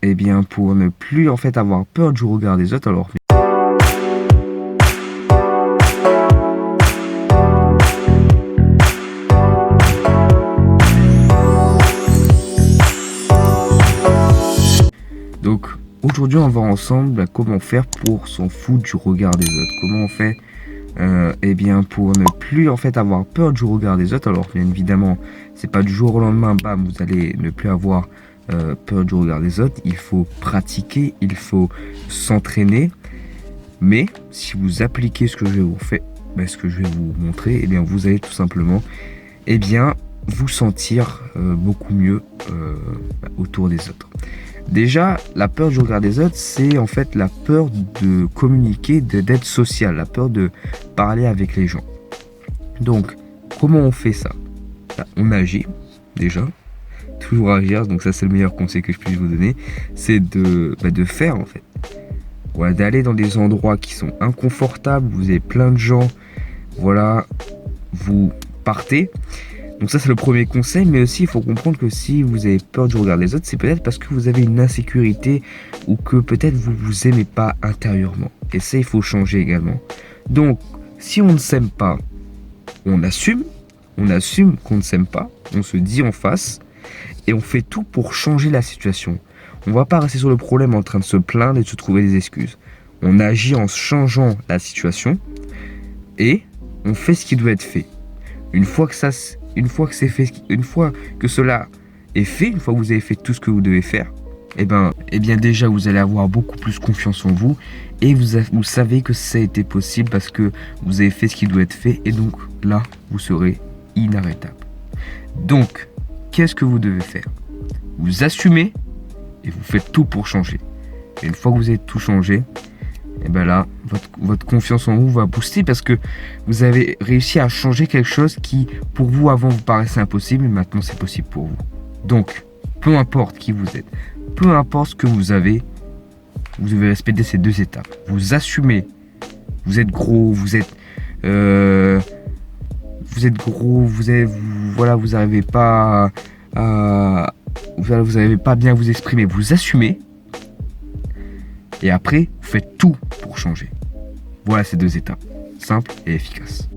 eh bien, pour ne plus en fait avoir peur du regard des autres, alors donc aujourd'hui on va voir ensemble comment faire pour s'en foutre du regard des autres. Comment on fait eh bien pour ne plus en fait avoir peur du regard des autres. Alors bien évidemment c'est pas du jour au lendemain, bam, vous allez ne plus avoir peur du regard des autres. Il faut pratiquer, il faut s'entraîner. Mais si vous appliquez ce que je vais vous faire, ce que je vais vous montrer, eh bien vous allez tout simplement eh bien vous sentir beaucoup mieux autour des autres. Déjà, la peur du regard des autres, c'est en fait la peur de communiquer, d'être social, la peur de parler avec les gens. Donc, comment on fait ça? On agit, déjà. Toujours agir, donc ça c'est le meilleur conseil que je puisse vous donner. C'est de faire en fait. Voilà, d'aller dans des endroits qui sont inconfortables, vous avez plein de gens, voilà, vous partez. Donc ça c'est le premier conseil, mais aussi il faut comprendre que si vous avez peur du regard des autres, c'est peut-être parce que vous avez une insécurité ou que peut-être vous vous aimez pas intérieurement. Et ça il faut changer également. Donc si on ne s'aime pas, on assume qu'on ne s'aime pas, on se dit en face et on fait tout pour changer la situation. On ne va pas rester sur le problème en train de se plaindre et de se trouver des excuses. On agit en changeant la situation et on fait ce qui doit être fait. Une fois que cela est fait, une fois que vous avez fait tout ce que vous devez faire, eh bien déjà vous allez avoir beaucoup plus confiance en vous et vous savez que ça a été possible parce que vous avez fait ce qui doit être fait et donc là vous serez inarrêtable. Donc qu'est-ce que vous devez faire? Vous assumez et vous faites tout pour changer. Et une fois que vous avez tout changé, et bien là, votre confiance en vous va booster parce que vous avez réussi à changer quelque chose qui, pour vous, avant, vous paraissait impossible, mais maintenant, c'est possible pour vous. Donc, peu importe qui vous êtes, peu importe ce que vous avez, vous devez respecter ces deux étapes. Vous assumez, vous êtes gros, vous n'arrivez pas vous n'arrivez pas bien à vous exprimer, vous assumez. Et après, vous faites tout pour changer. Voilà ces deux étapes, simples et efficaces.